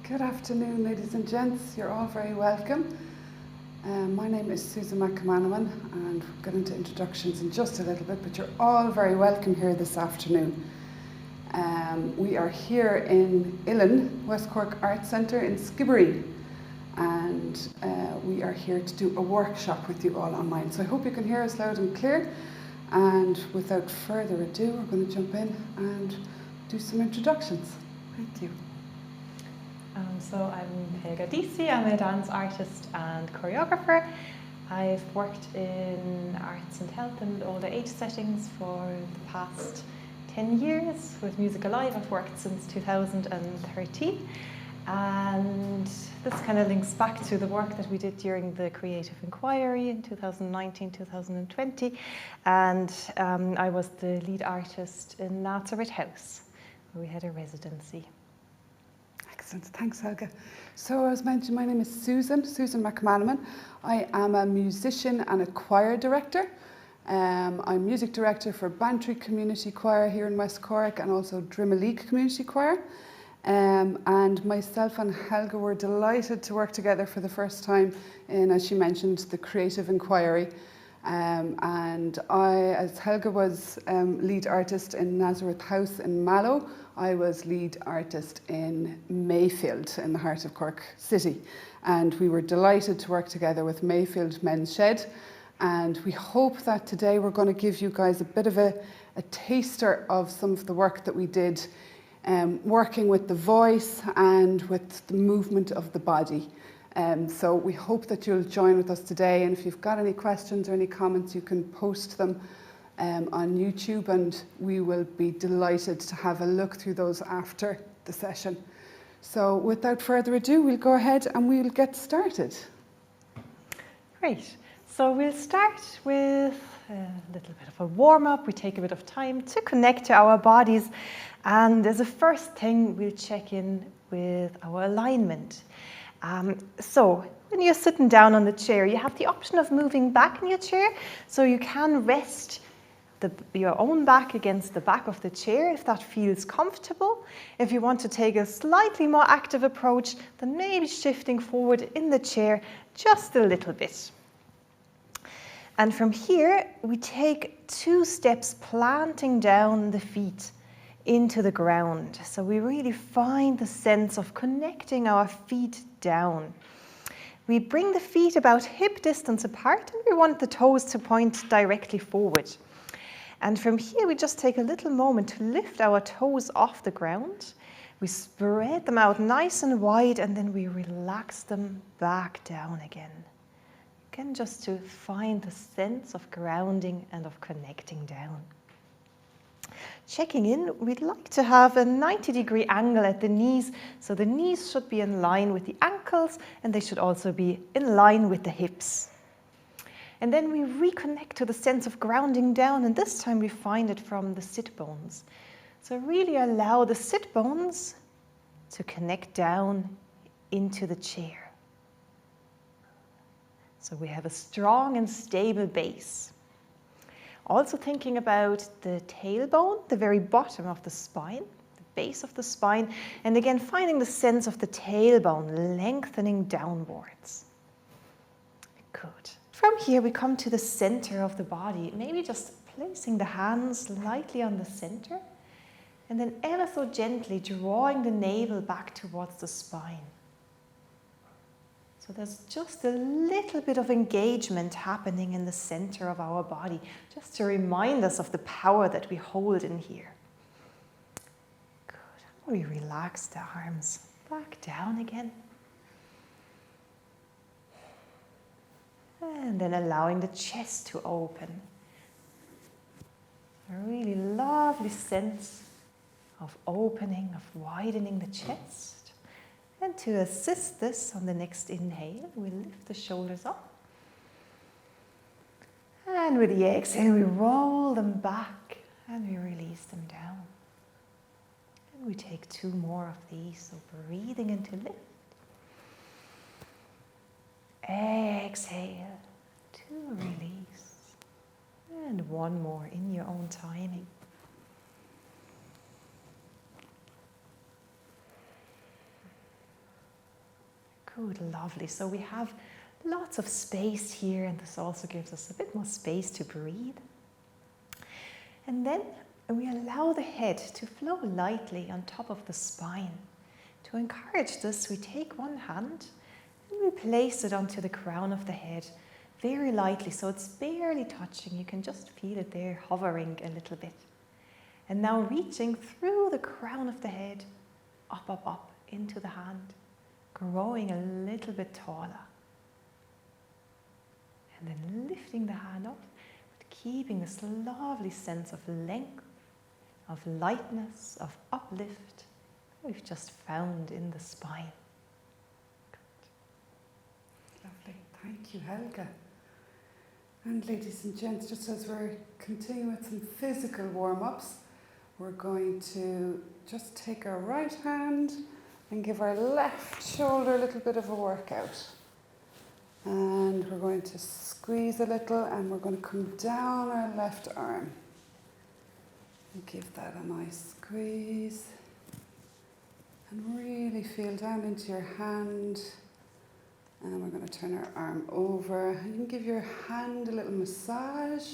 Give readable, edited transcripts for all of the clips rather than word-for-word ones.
Good afternoon, ladies and gents. You're all very welcome. My name is Susan McManaman, and we'll get into introductions in just a little bit, but you're all very welcome here this afternoon. We are here in Uillinn, West Cork Arts Centre in Skibbereen, and we are here to do a workshop with you all online. So I hope you can hear us loud and clear. And without further ado, we're going to jump in and do some introductions. Thank you. So I'm Helga Disi, I'm a dance artist and choreographer. I've worked in arts and health and older age settings for the past 10 years. With Music Alive, I've worked since 2013. And this kind of links back to the work that we did during the Creative Inquiry in 2019-2020. And I was the lead artist in Nazareth House, where we had a residency. Excellent, thanks Helga. So as mentioned, my name is Susan McManaman. I am a musician and a choir director. I'm music director for Bantry Community Choir here in West Cork and also Drimoleague Community Choir. And myself and Helga were delighted to work together for the first time in, as she mentioned, the Creative Inquiry. And I, as Helga was lead artist in Nazareth House in Mallow, I was lead artist in Mayfield in the heart of Cork City. And we were delighted to work together with Mayfield Men's Shed. And we hope that today we're going to give you guys a bit of a taster of some of the work that we did, working with the voice and with the movement of the body. So we hope that you'll join with us today, and if you've got any questions or any comments, you can post them on YouTube, and we will be delighted to have a look through those after the session. So without further ado, we'll go ahead and we'll get started. Great. So we'll start with a little bit of a warm-up. We take a bit of time to connect to our bodies, and as a first thing, we'll check in with our alignment. So when you're sitting down on the chair, you have the option of moving back in your chair, so you can rest your own back against the back of the chair if that feels comfortable. If you want to take a slightly more active approach, then maybe shifting forward in the chair just a little bit. And from here, we take 2 steps, planting down the feet into the ground. So we really find the sense of connecting our feet down. We bring the feet about hip distance apart, and we want the toes to point directly forward. And from here, we just take a little moment to lift our toes off the ground. We spread them out nice and wide, and then we relax them back down again. Again, just to find the sense of grounding and of connecting down. Checking in, we'd like to have a 90-degree angle at the knees, so the knees should be in line with the ankles, and they should also be in line with the hips. And then we reconnect to the sense of grounding down, and this time we find it from the sit bones. So really allow the sit bones to connect down into the chair. So we have a strong and stable base. Also thinking about the tailbone, the very bottom of the spine, the base of the spine, and again finding the sense of the tailbone lengthening downwards. Good. From here we come to the center of the body, maybe just placing the hands lightly on the center, and then ever so gently drawing the navel back towards the spine. So there's just a little bit of engagement happening in the center of our body, just to remind us of the power that we hold in here. Good. We relax the arms back down again. And then allowing the chest to open. A really lovely sense of opening, of widening the chest. And to assist this, on the next inhale, we lift the shoulders up. And with the exhale, we roll them back and we release them down. And we take 2 more of these, so breathing into lift. Exhale to release. And 1 more in your own timing. Good, lovely. So we have lots of space here, and this also gives us a bit more space to breathe. And then we allow the head to flow lightly on top of the spine. To encourage this, we take one hand and we place it onto the crown of the head very lightly, so it's barely touching. You can just feel it there hovering a little bit. And now reaching through the crown of the head, up, up, up into the hand, growing a little bit taller. And then lifting the hand up, but keeping this lovely sense of length, of lightness, of uplift we've just found in the spine. Good. Lovely. Thank you, Helga. And ladies and gents, just as we're continuing with some physical warm-ups, we're going to just take our right hand and give our left shoulder a little bit of a workout. And we're going to squeeze a little, and we're going to come down our left arm. And give that a nice squeeze. And really feel down into your hand. And we're going to turn our arm over. You can give your hand a little massage.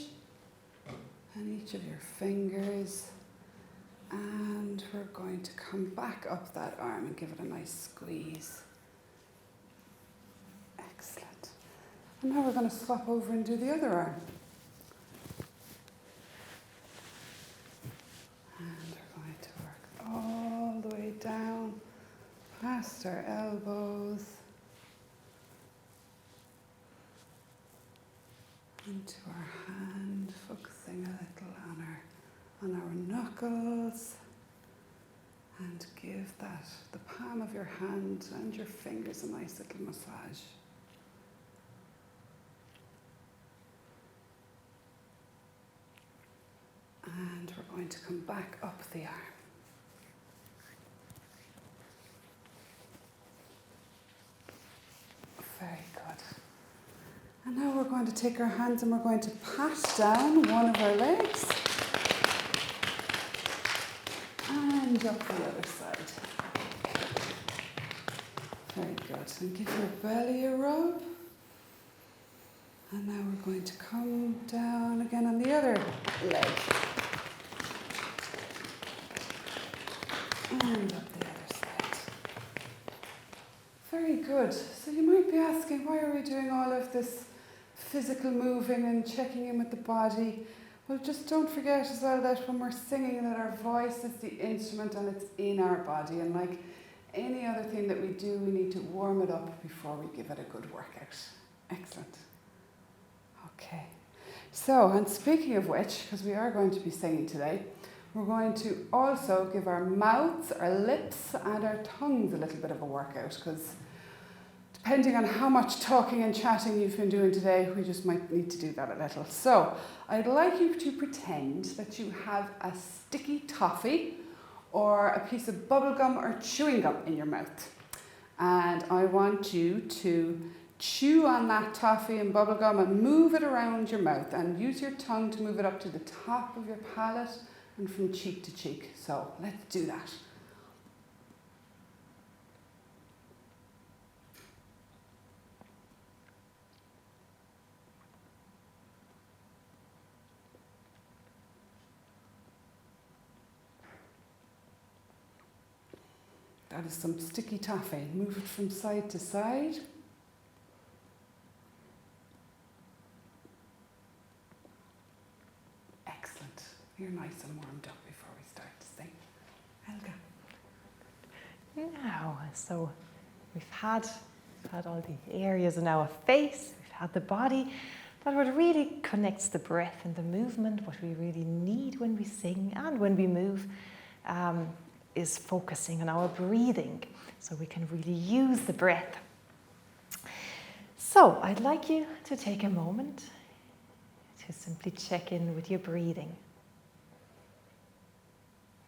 And each of your fingers. And we're going to come back up that arm and give it a nice squeeze. Excellent. And now we're going to swap over and do the other arm. And we're going to work all the way down, past our elbows, into our hand, focusing a little on our knuckles, and give the palm of your hand and your fingers a nice little massage. And we're going to come back up the arm. Very good. And now we're going to take our hands and we're going to pat down one of our legs. And up the other side. Very good. And give your belly a rub. And now we're going to come down again on the other leg. And up the other side. Very good. So you might be asking, why are we doing all of this physical moving and checking in with the body? Well, just don't forget as well that when we're singing that our voice is the instrument and it's in our body. And like any other thing that we do, we need to warm it up before we give it a good workout. Excellent. Okay. So, and speaking of which, because we are going to be singing today, we're going to also give our mouths, our lips, and our tongues a little bit of a workout, because depending on how much talking and chatting you've been doing today, we just might need to do that a little. So, I'd like you to pretend that you have a sticky toffee or a piece of bubble gum or chewing gum in your mouth. And I want you to chew on that toffee and bubble gum and move it around your mouth and use your tongue to move it up to the top of your palate and from cheek to cheek. So let's do that. That is some sticky toffee. Move it from side to side. Excellent. You're nice and warmed up before we start to sing. Helga. Now, so we've had all the areas in our face, we've had the body, but what really connects the breath and the movement, what we really need when we sing and when we move, is focusing on our breathing, so we can really use the breath. So I'd like you to take a moment to simply check in with your breathing.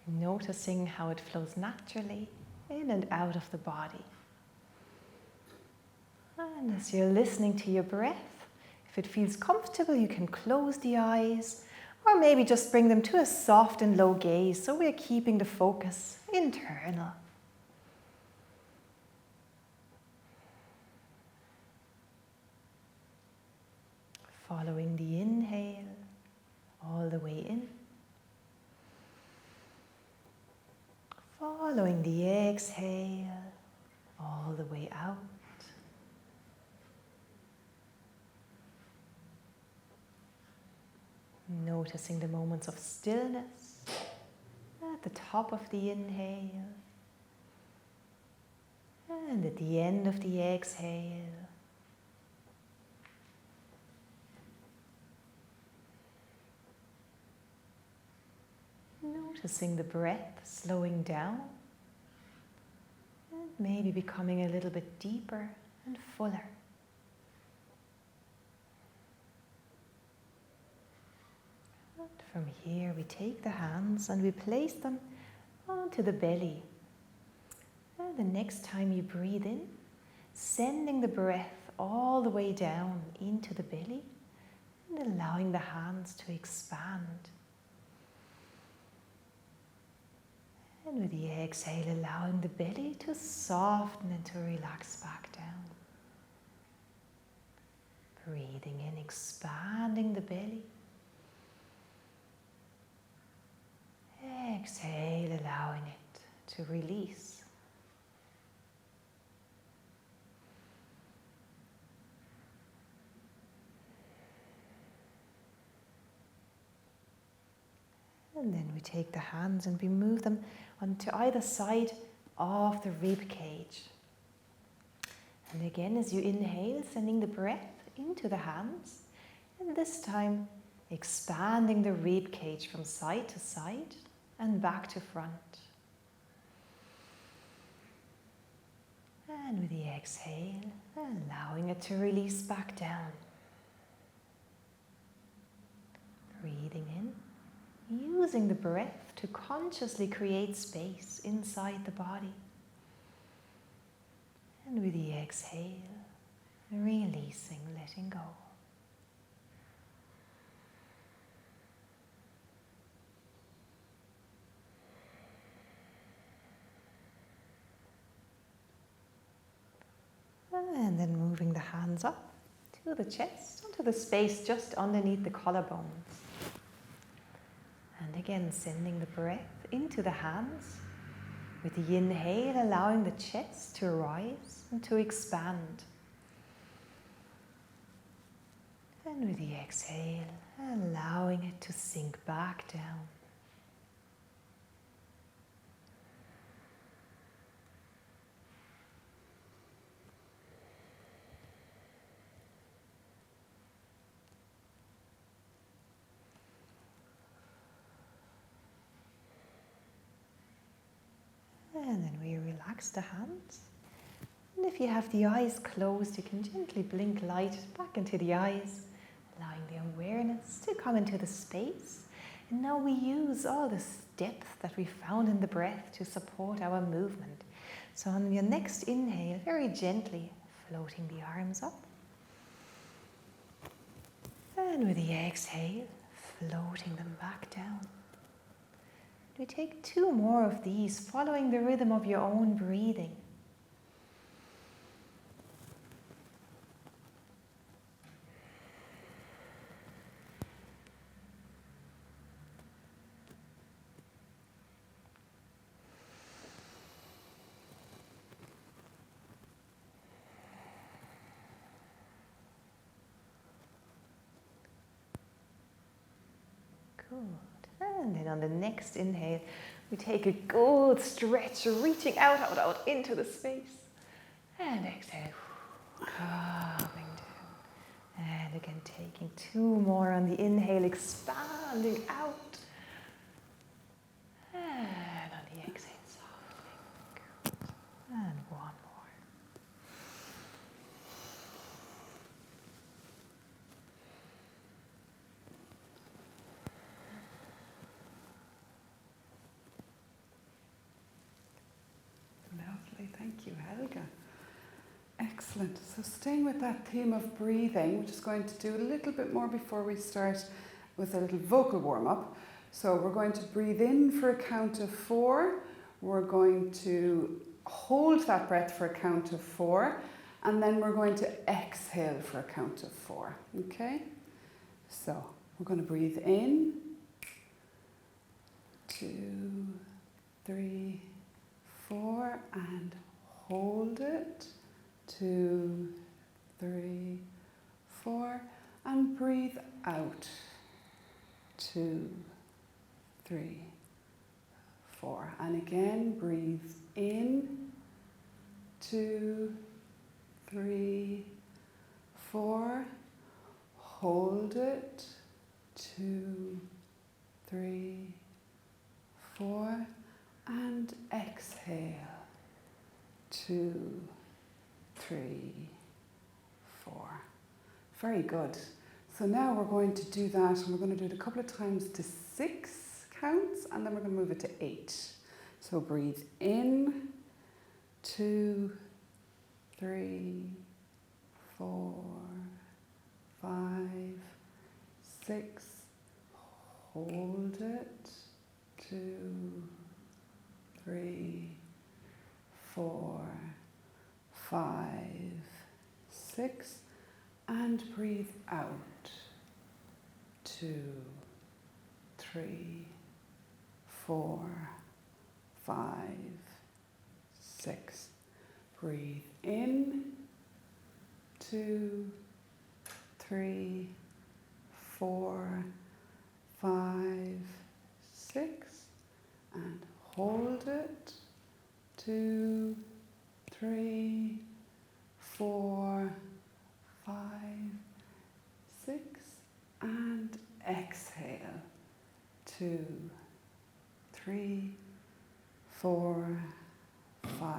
Noticing how it flows naturally in and out of the body. And as you're listening to your breath, if it feels comfortable, you can close the eyes, or maybe just bring them to a soft and low gaze, so we're keeping the focus internal. Following the inhale all the way in. Following the exhale all the way out. Noticing the moments of stillness at the top of the inhale and at the end of the exhale. Noticing the breath slowing down and maybe becoming a little bit deeper and fuller. And from here we take the hands and we place them onto the belly. And the next time you breathe in, sending the breath all the way down into the belly and allowing the hands to expand. And with the exhale, allowing the belly to soften and to relax back down. Breathing in, expanding the belly. Exhale, allowing it to release. And then we take the hands and we move them onto either side of the rib cage. And again, as you inhale, sending the breath into the hands. And this time, expanding the rib cage from side to side and back to front. And with the exhale, allowing it to release back down. Breathing in. Using the breath to consciously create space inside the body. And with the exhale, releasing, letting go. And then moving the hands up to the chest, onto the space just underneath the collarbones. And again, sending the breath into the hands. With the inhale, allowing the chest to rise and to expand. And with the exhale, allowing it to sink back down. And then we relax the hands. And if you have the eyes closed, you can gently blink light back into the eyes, allowing the awareness to come into the space. And now we use all this depth that we found in the breath to support our movement. So on your next inhale, very gently floating the arms up. And with the exhale, floating them back down. We take 2 more of these, following the rhythm of your own breathing. Good. And then on the next inhale, we take a good stretch, reaching out into the space. And exhale, calming down. And again, taking 2 more on the inhale, expanding out. And on the exhale, softening. Good. And 1 more. Thank you, Helga. Excellent. So staying with that theme of breathing, we're just going to do a little bit more before we start with a little vocal warm-up. So we're going to breathe in for a count of 4. We're going to hold that breath for a count of 4. And then we're going to exhale for a count of 4. Okay? So we're going to breathe in, 2, 3, 4, and hold it, 2, 3, 4, and breathe out, 2, 3, 4, and again breathe in, 2, 3, 4, hold it, 2, 3, 4, and exhale, 2, 3, 4. Very good. So now we're going to do that, and we're going to do it a couple of times to 6 counts, and then we're going to move it to 8. So breathe in, 2, 3, 4, 5, 6, hold it, 2, 3, 4, 5, 6, and breathe out, 2, 3, 4, 5, 6. Breathe in, 2, 3, 4, 5, 6, and hold it, 2, 3, 4, 5, 6, and exhale, 2, 3, 4, 5,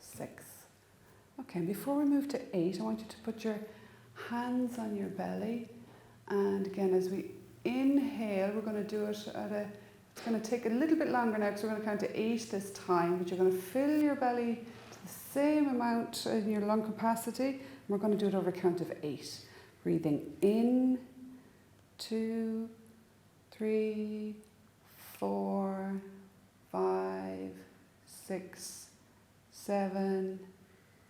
6. Okay, before we move to 8, I want you to put your hands on your belly, and again, as we inhale, we're going to do it it's going to take a little bit longer now because we're going to count to 8 this time, but you're going to fill your belly to the same amount in your lung capacity, and we're going to do it over a count of 8. Breathing in, 2, 3, 4, 5, 6, 7,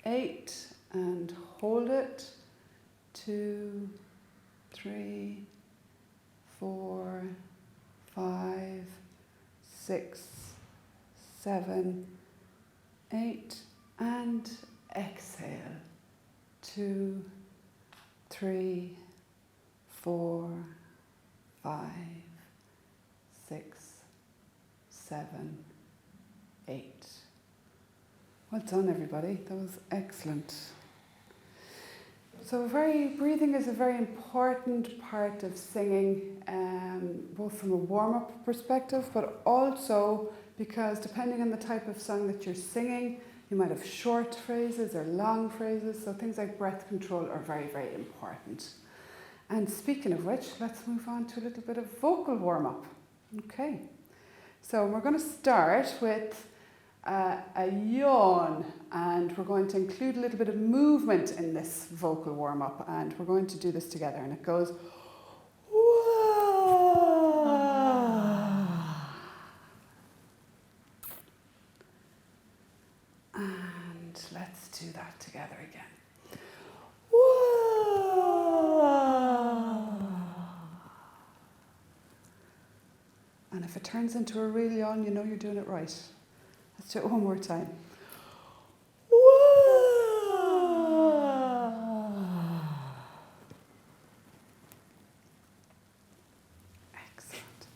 8, and hold it, 2, 3, 4, 5, 6, 7, 8, and exhale, 2, 3, 4, 5, 6, 7, 8. Well done, everybody. That was excellent. So breathing is a very important part of singing, both from a warm-up perspective, but also because depending on the type of song that you're singing, you might have short phrases or long phrases, so things like breath control are very, very important. And speaking of which, let's move on to a little bit of vocal warm-up. Okay, so we're going to start with a yawn, and we're going to include a little bit of movement in this vocal warm-up, and we're going to do this together, and it goes and let's do that together again. And if it turns into a real yawn, you know you're doing it right. Let's do it one more time. Excellent.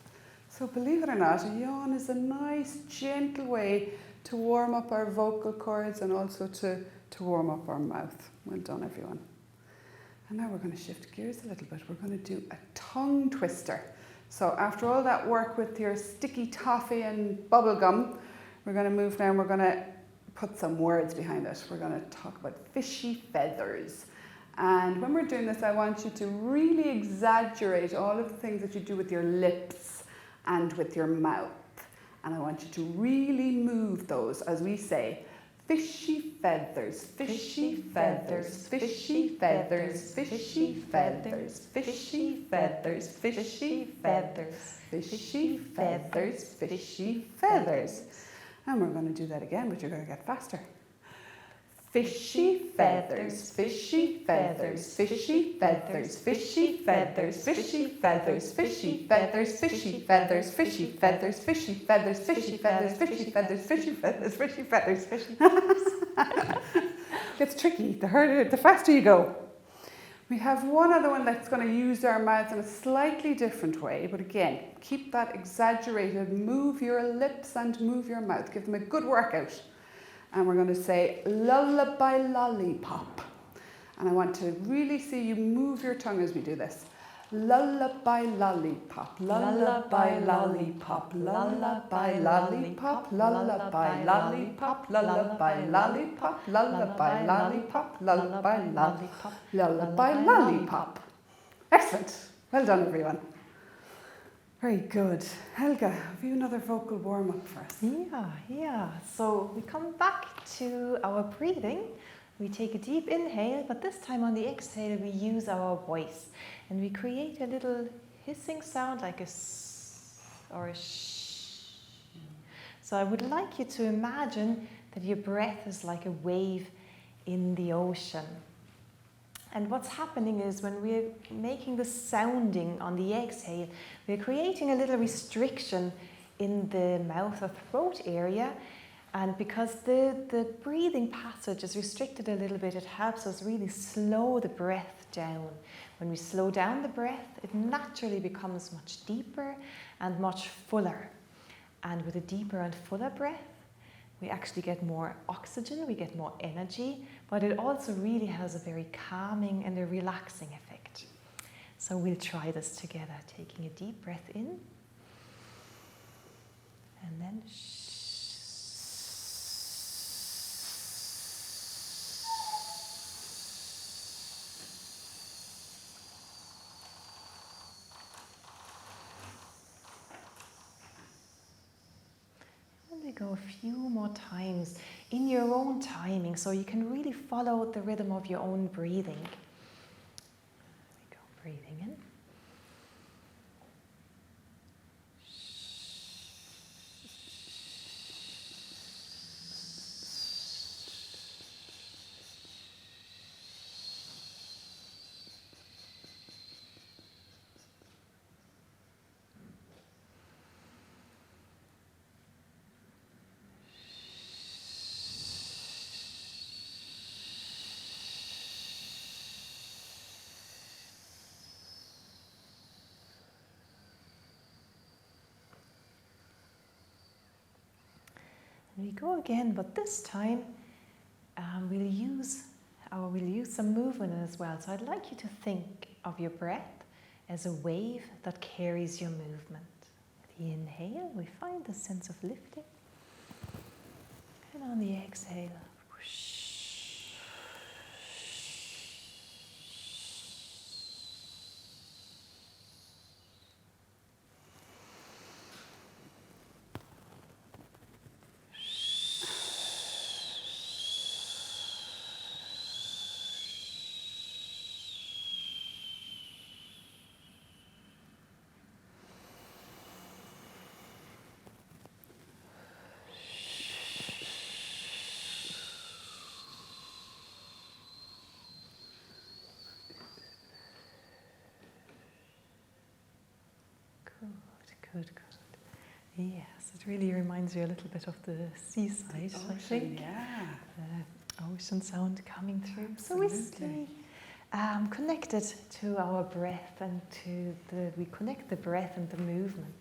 So believe it or not, a yawn is a nice, gentle way to warm up our vocal cords and also to warm up our mouth. Well done, everyone. And now we're going to shift gears a little bit. We're going to do a tongue twister. So after all that work with your sticky toffee and bubble gum, we're going to move now and we're going to put some words behind it. We're going to talk about fishy feathers. And when we're doing this, I want you to really exaggerate all of the things that you do with your lips and with your mouth. And I want you to really move those as we say, fishy feathers, fishy feathers, fishy feathers, fishy feathers, fishy feathers, fishy feathers, fishy feathers, fishy feathers. And we're going to do that again, but you're going to get faster. Fishy feathers, fishy feathers, fishy feathers, fishy feathers, fishy feathers, fishy feathers, fishy feathers, fishy feathers, fishy feathers, fishy feathers, fishy feathers, fishy feathers, fishy feathers, fishy feathers. Gets tricky the faster you go. We have one other one that's going to use our mouths in a slightly different way, but again, keep that exaggerated, move your lips and move your mouth, give them a good workout. And we're going to say lullaby lollipop. And I want to really see you move your tongue as we do this. Lullaby lollipop, lullaby lollipop, lullaby lollipop, lullaby lollipop, lullaby lollipop, lullaby lollipop, lullaby lollipop, lullaby lollipop. Excellent. Well done, everyone. Very good. Helga, have you another vocal warm-up for us? Yeah. So we come back to our breathing. We take a deep inhale, but this time on the exhale we use our voice. And we create a little hissing sound like a s or a sh. So I would like you to imagine that your breath is like a wave in the ocean. And what's happening is when we're making the sounding on the exhale, we're creating a little restriction in the mouth or throat area. And because the breathing passage is restricted a little bit, it helps us really slow the breath down. When we slow down the breath, it naturally becomes much deeper and much fuller. And with a deeper and fuller breath, we actually get more oxygen, we get more energy, but it also really has a very calming and a relaxing effect. So we'll try this together, taking a deep breath in, and then go a few more times in your own timing so you can really follow the rhythm of your own breathing. There we go, breathing in. We go again, but this time we'll use some movement as well. So I'd like you to think of your breath as a wave that carries your movement. The inhale, we find the sense of lifting, and on the exhale, whoosh. Good. Yes, it really reminds you a little bit of the seaside, I think. Yeah. The ocean sound coming through. Absolutely. So we stay connected to our breath and we connect the breath and the movement.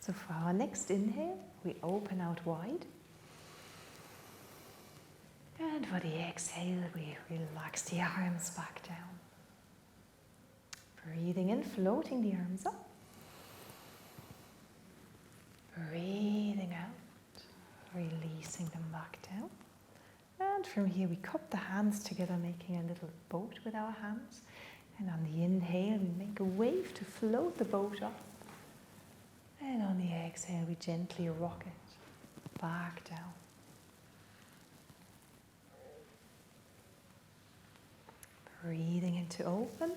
So for our next inhale, we open out wide. And for the exhale, we relax the arms back down. Breathing in, floating the arms up. Breathing out, releasing them back down. And from here we cup the hands together, making a little boat with our hands. And on the inhale, we make a wave to float the boat up. And on the exhale, we gently rock it back down. Breathing in to open.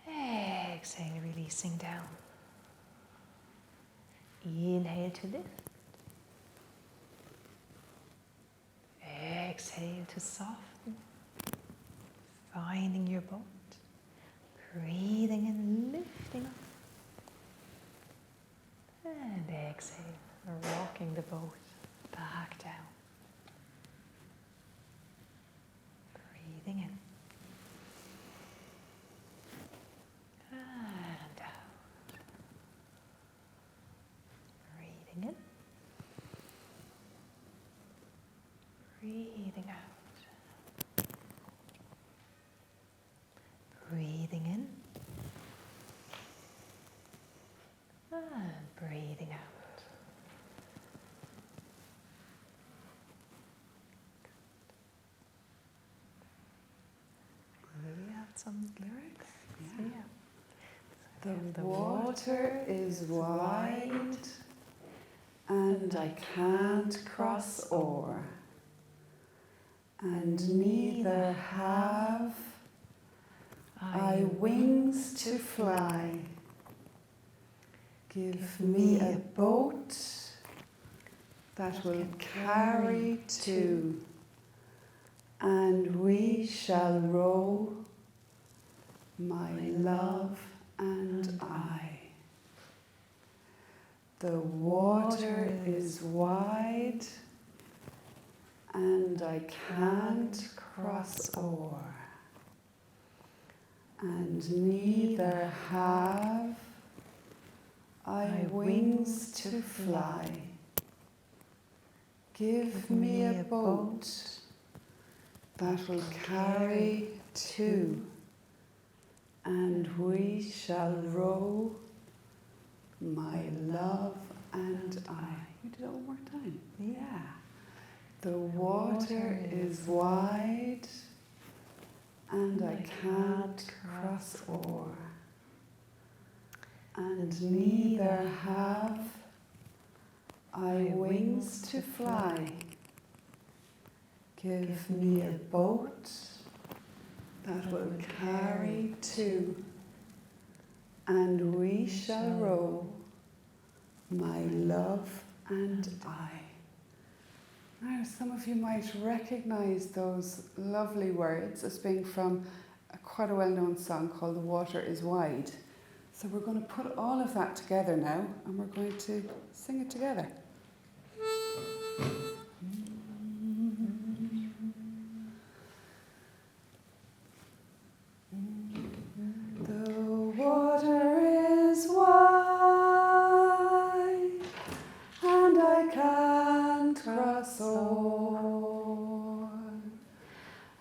Exhale, releasing down. Inhale to lift. exhale to soften, finding your boat, breathing in, lifting up, and exhale, rocking the boat back down. Breathing in. And out. Breathing in. Breathing out. Breathing in. And breathing out. We have some lyrics. Yeah. The water is wide and I can't cross o'er, and neither have I wings to fly. Give me a boat that will carry two, and we shall row, my love and I. The water is wide and I can't cross o'er, and neither have I wings to fly. Give me a boat that will carry two, and we shall row, my love and I. We did it one more time. Yeah. The water is wide and I can't cross o'er, and neither have I wings to fly. Give me a boat that will carry two, and we shall row, my love and I. Now, some of you might recognise those lovely words as being from quite a well-known song called The Water is Wide. So we're going to put all of that together now, and we're going to sing it together. The water is wide, and I can't cross o'er,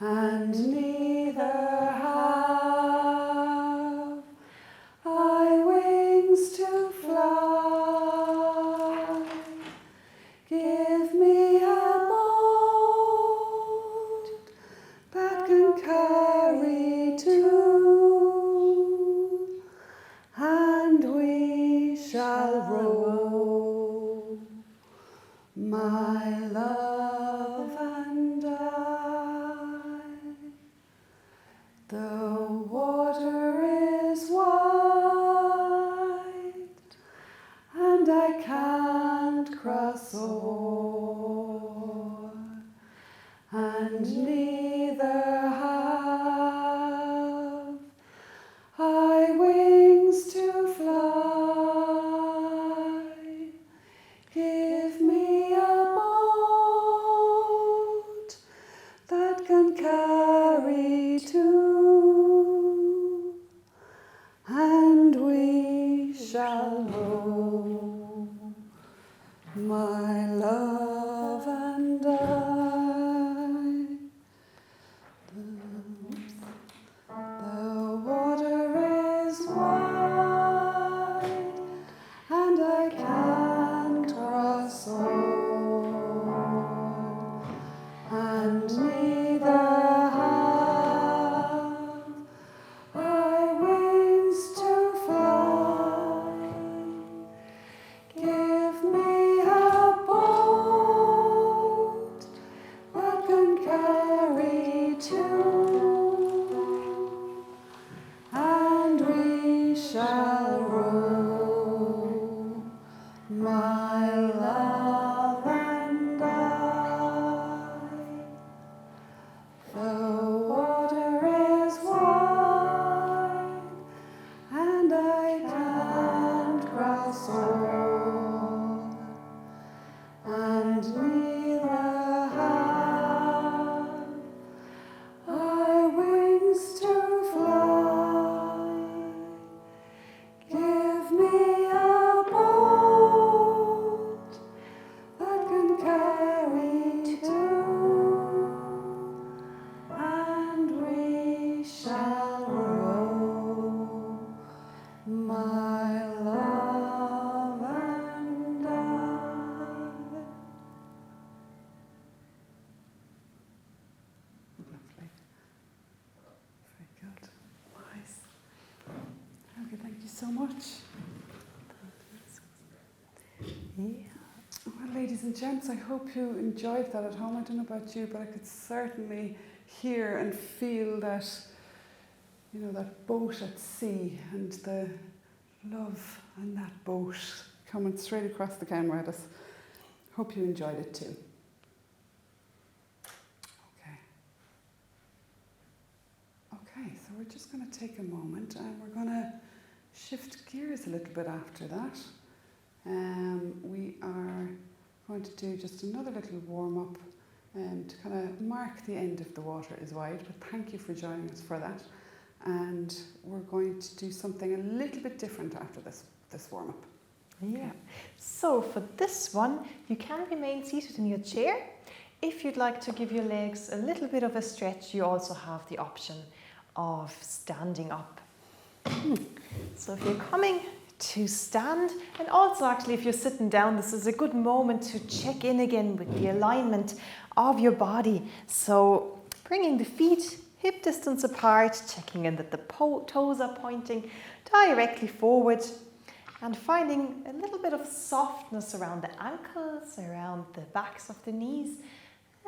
and neither have I wings to fly. Give me a boat that can carry two, and we shall row, my love and I. The water is wide, and I can't cross o'er, and neither have I wings to fly. Give me a boat that can carry two, and we shall row, my love so much. Yeah. Well, ladies and gents, I hope you enjoyed that at home. I don't know about you, but I could certainly hear and feel that, you know, that boat at sea and the love on that boat coming straight across the camera at us. Hope you enjoyed it too. Okay, so we're just going to take a moment and we're going to shift gears a little bit after that. We are going to do just another little warm-up to kind of mark the end of The Water is Wide, but thank you for joining us for that. And we're going to do something a little bit different after this warm-up. Yeah. So for this one, you can remain seated in your chair. If you'd like to give your legs a little bit of a stretch, you also have the option of standing up. So if you're coming to stand, and also actually if you're sitting down, this is a good moment to check in again with the alignment of your body. So bringing the feet hip distance apart, checking in that the toes are pointing directly forward, and finding a little bit of softness around the ankles, around the backs of the knees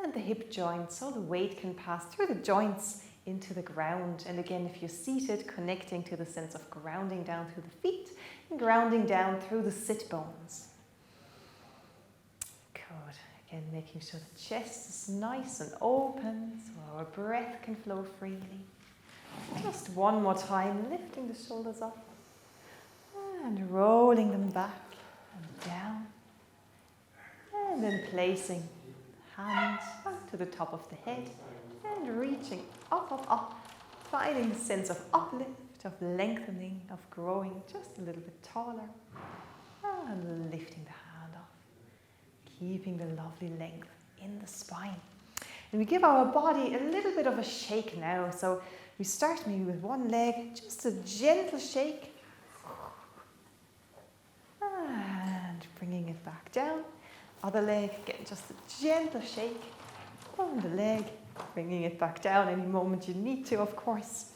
and the hip joints, so the weight can pass through the joints into the ground. And again, if you're seated, connecting to the sense of grounding down through the feet and grounding down through the sit bones. Good. Again, making sure the chest is nice and open so our breath can flow freely. Just one more time, lifting the shoulders up and rolling them back and down. And then placing hands to the top of the head and reaching up, up, up, finding the sense of uplift, of lengthening, of growing just a little bit taller, and lifting the hand off, keeping the lovely length in the spine. And we give our body a little bit of a shake now. So we start maybe with one leg, just a gentle shake, and bringing it back down. Other leg, again, just a gentle shake on the leg, bringing it back down any moment you need to, of course.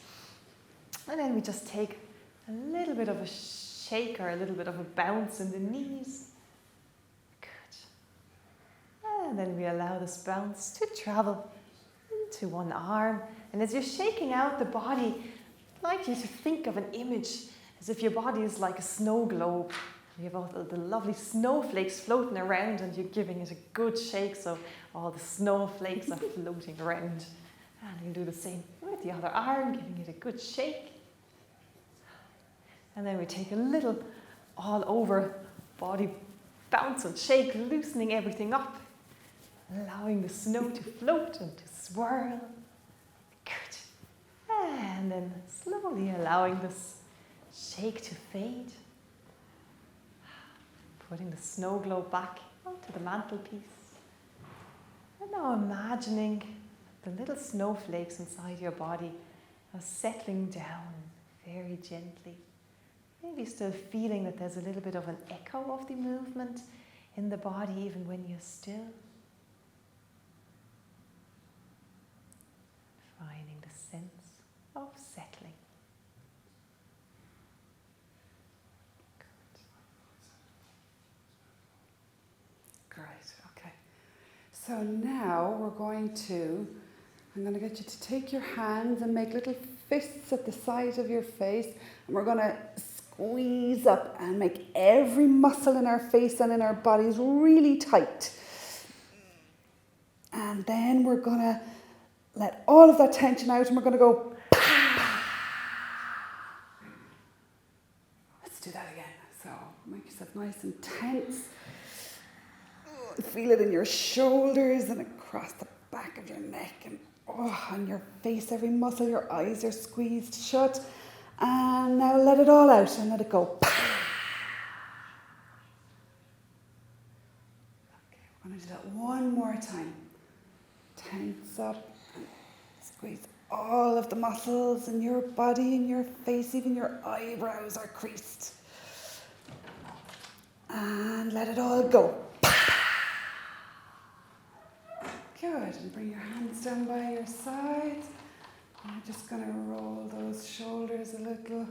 And then we just take a little bit of a shake or a little bit of a bounce in the knees. Good. And then we allow this bounce to travel into one arm. And as you're shaking out the body, I'd like you to think of an image as if your body is like a snow globe. You have all the lovely snowflakes floating around and you're giving it a good shake so all the snowflakes are floating around. And you do the same with the other arm, giving it a good shake. And then we take a little all over body bounce and shake, loosening everything up, allowing the snow to float and to swirl. Good. And then slowly allowing this shake to fade. Putting the snow globe back onto the mantelpiece. And now imagining the little snowflakes inside your body are settling down very gently. Maybe still feeling that there's a little bit of an echo of the movement in the body even when you're still. Finding the sense of settling. Great, okay. So now I'm going to get you to take your hands and make little fists at the side of your face, and we're going to squeeze up and make every muscle in our face and in our bodies really tight. And then we're going to let all of that tension out and we're going to go. Let's do that again. So make yourself nice and tense. Feel it in your shoulders and across the back of your neck and on your face, every muscle, your eyes are squeezed shut. And now let it all out and let it go. Okay, we're going to do that one more time. Tense up and squeeze all of the muscles in your body, in your face, even your eyebrows are creased. And let it all go. Good, and bring your hands down by your sides. I'm just going to roll those shoulders a little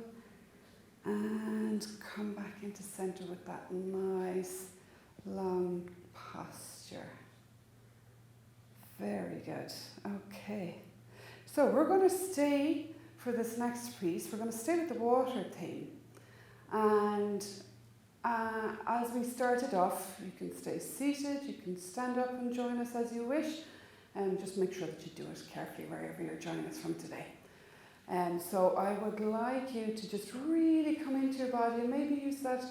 And come back into center with that nice long posture. Very good. Okay. So we're going to stay for this next piece. We're going to stay with the water theme. And as we started off, you can stay seated, you can stand up and join us as you wish. And just make sure that you do it carefully wherever you're joining us from today. And so I would like you to just really come into your body and maybe use that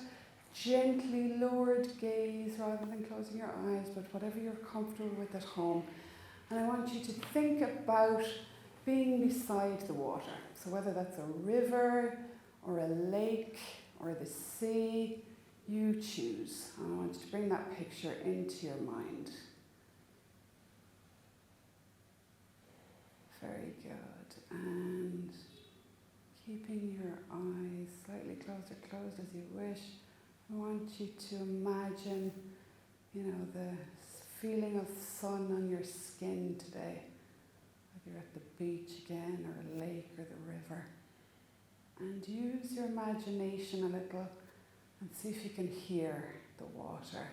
gently lowered gaze rather than closing your eyes, but whatever you're comfortable with at home. And I want you to think about being beside the water. So whether that's a river or a lake or the sea, you choose. And I want you to bring that picture into your mind. Very good. And keeping your eyes slightly closed as you wish, I want you to imagine, the feeling of sun on your skin today. Whether you're at the beach again, or a lake, or the river. And use your imagination a little and see if you can hear the water.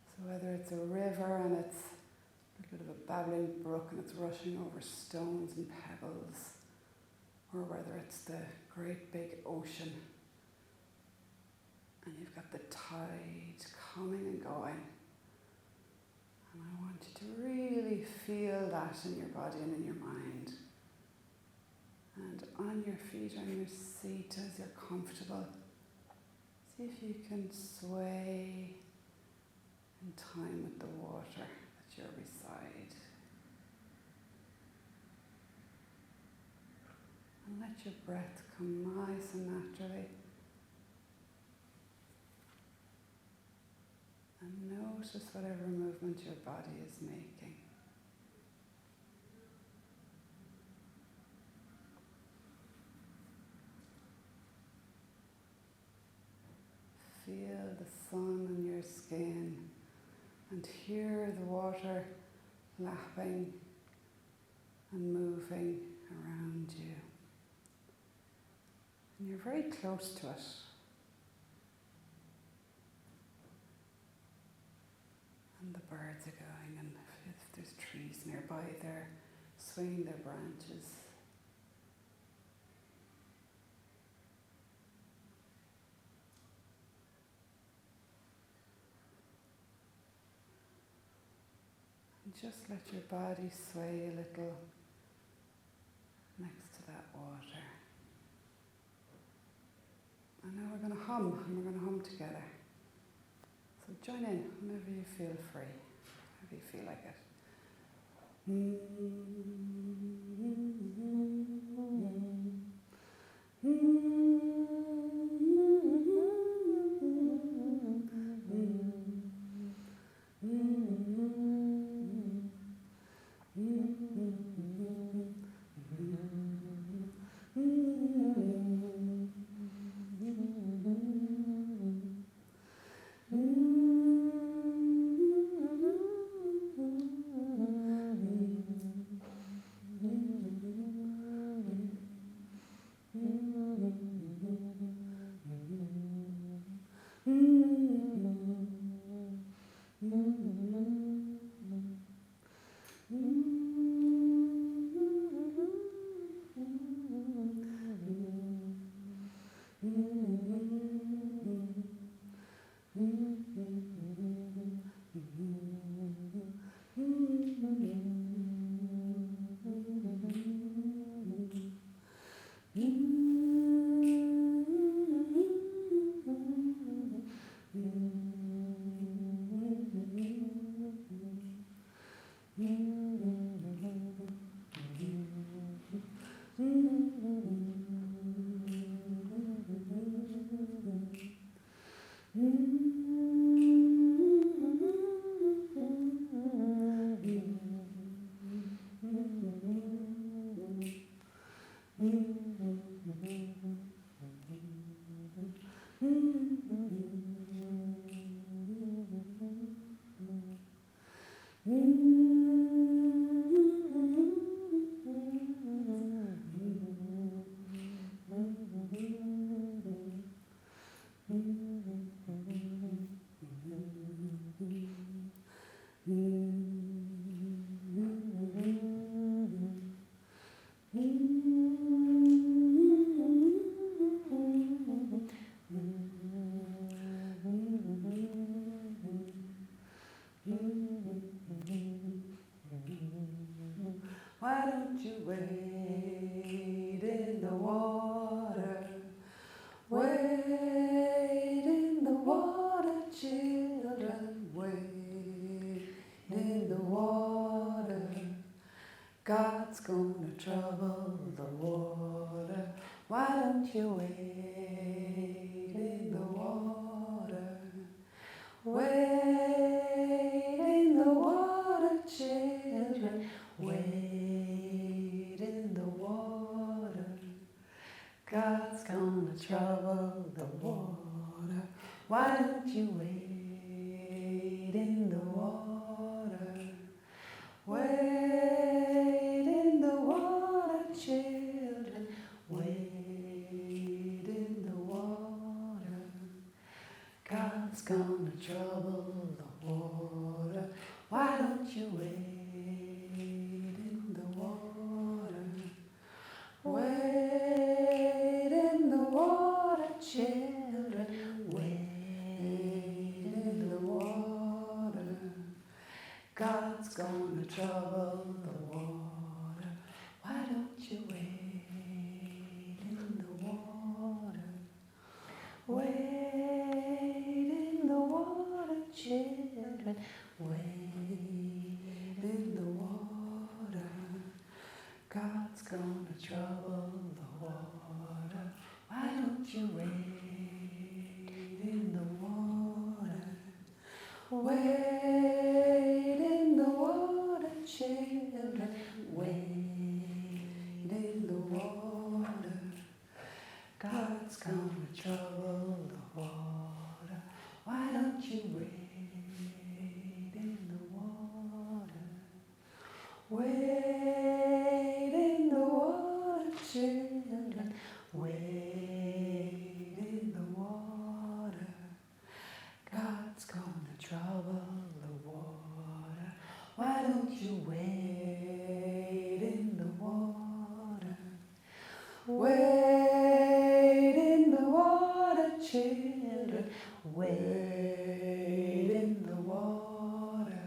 So whether it's a river and it's a bit of a babbling brook and it's rushing over stones and pebbles, or whether it's the great big ocean and you've got the tide coming and going. And I want you to really feel that in your body and in your mind. And on your feet, on your seat, as you're comfortable, see if you can sway in time with the water that you're beside. And let your breath come nice and naturally. And notice whatever movement your body is making. Feel the sun on your skin and hear the water lapping and moving around you. And you're very close to it. And the birds are going, and if there's trees nearby, they're swinging their branches. And just let your body sway a little next to that water. And now we're going to hum, and we're going to hum together. So join in whenever you feel free, whenever you feel like it. wade in the water. Wade in the water, children, wade in the water. God's gonna trouble the water. Why don't you wade in the water? Wade in the water, children, wade in the water. God's gonna trouble the water. Why don't you wade in the water? Wade in the water, children, wade in the water. God's gonna trouble the water. Why don't you wade in the water? Wade in the water, children, wade in the water. God's gonna trouble the water. Why don't you wade in the water? Wade in the water, children, wade in the water. God's gonna trouble the water. Why don't you wade in the water? Wade in the water, children, wade in the water. God's gonna trouble the water. Why don't you wade in the water? Wade in the water, children, wade in the water. God's gonna trouble the water. Why don't you wade in the water? Wade in the water, children, wade in the water.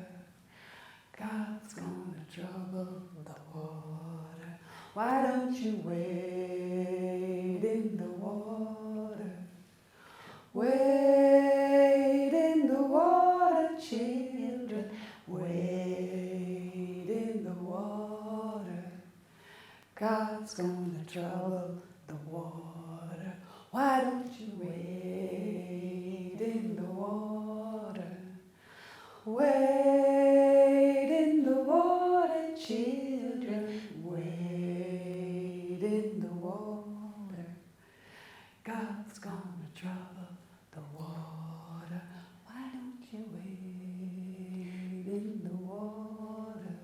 God's gonna trouble the water. Why don't you wade in the water? Wade in the water, children, wade in the water. God's gonna trouble the water. Why don't you wade in the water? Wade in the water, children, wade in the water. God's gonna trouble the water. Why don't you wade in the water?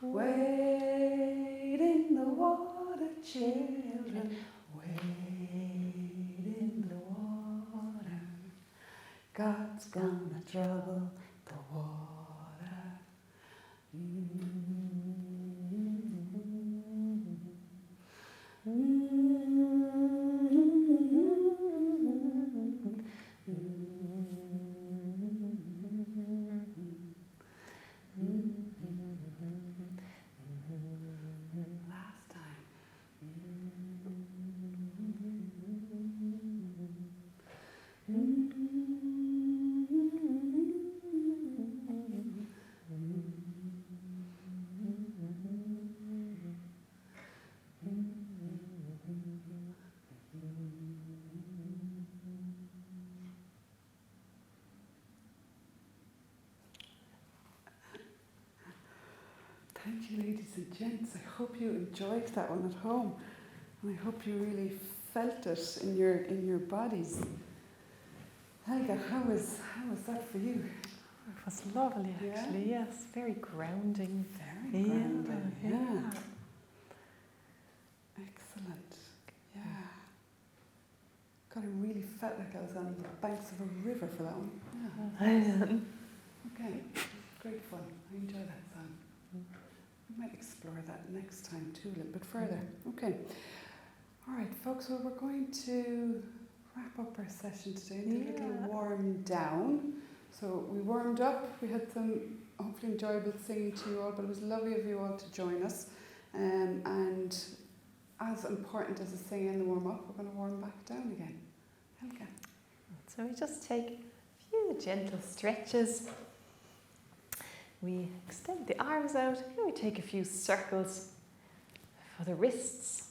Wade in the water, children, wade in the water. God's gonna trouble the water. Last time. Thank you, ladies and gents. I hope you enjoyed that one at home, and I hope you really felt it in your bodies. Helga, how was that for you? It was lovely, actually. Yeah? Yes, very grounding. Very grounding. Yeah. Excellent. Yeah. God, I really felt like I was on the banks of a river for that one. Yeah. Okay. Great fun. I enjoy that song. We might explore that next time too, a little bit further. Okay. All right, folks, well, we're going to wrap up our session today. Do a little warm down. So we warmed up. We had some hopefully enjoyable singing to you all, but it was lovely of you all to join us. And as important as the singing and the warm-up, we're going to warm back down again. Helga. So we just take a few gentle stretches. We extend the arms out, and we take a few circles for the wrists.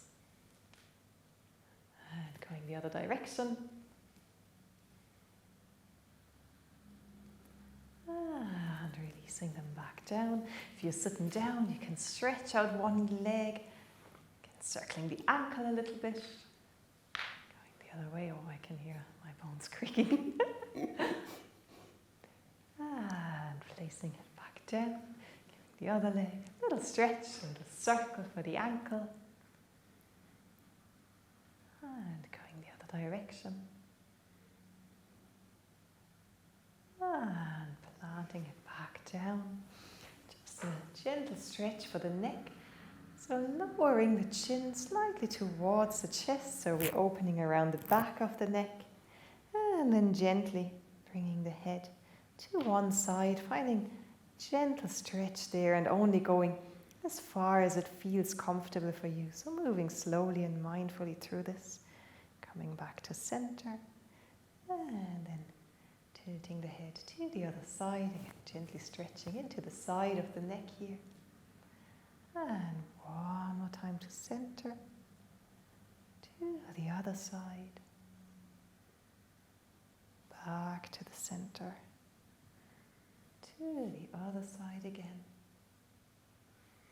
And going the other direction. And releasing them back down. If you're sitting down, you can stretch out one leg, circling the ankle a little bit. Going the other way, oh, I can hear my bones creaking. And placing it back down. Giving the other leg a little stretch, a little circle for the ankle. And going the other direction. And planting it back down. Just a gentle stretch for the neck. So lowering the chin slightly towards the chest, so we're opening around the back of the neck. And then gently bringing the head to one side, finding gentle stretch there and only going as far as it feels comfortable for you. So moving slowly and mindfully through this, coming back to center, and then tilting the head to the other side, again, gently stretching into the side of the neck here. And one more time to center, to the other side, back to the center, to the other side again,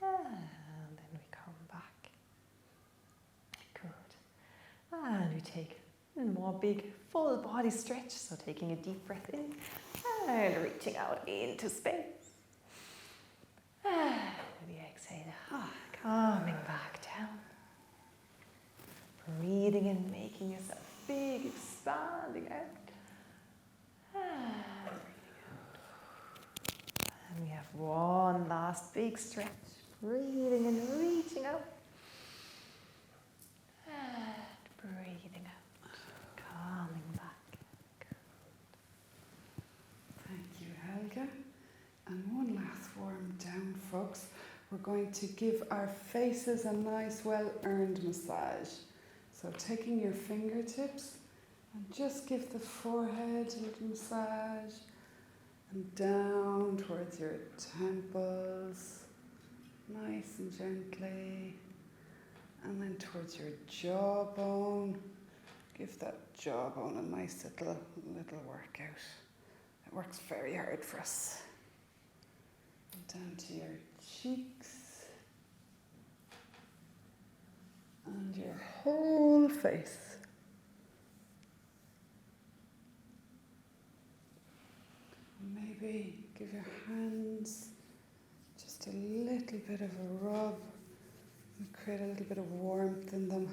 and then we come back. Good. And we take one more big full body stretch, so taking a deep breath in and reaching out into space. And the exhale, coming back down. Breathing in, making yourself big, expanding out. And breathing out. And we have one last big stretch. Breathing in, reaching out. And breathing out. Calming back. Thank you, Helga. And one last warm down, folks. We're going to give our faces a nice, well-earned massage. So taking your fingertips and just give the forehead a little massage and down towards your temples, nice and gently, and then towards your jawbone. Give that jawbone a nice little workout. It works very hard for us. Down to your cheeks and your whole face. Maybe give your hands just a little bit of a rub and create a little bit of warmth in them.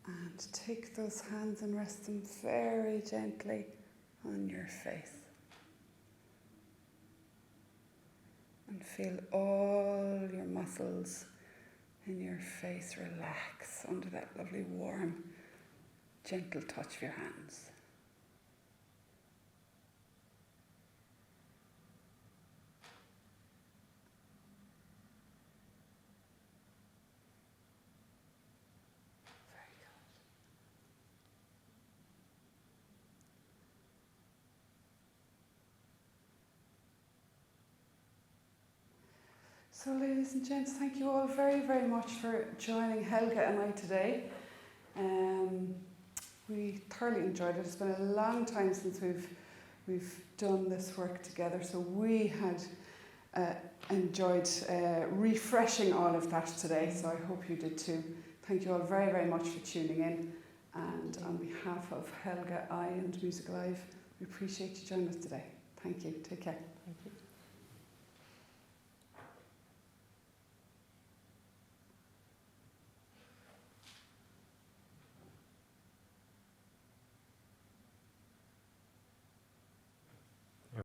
And take those hands and rest them very gently on your face. And feel all your muscles in your face relax under that lovely warm, gentle touch of your hands. Very good. So ladies and gents, thank you all very, very much for joining Helga and I today. We thoroughly enjoyed it. It's been a long time since we've done this work together, so we had enjoyed refreshing all of that today, so I hope you did too. Thank you all very, very much for tuning in, and on behalf of Helga, I and Music Live, we appreciate you joining us today. Thank you. Take care. Thank you.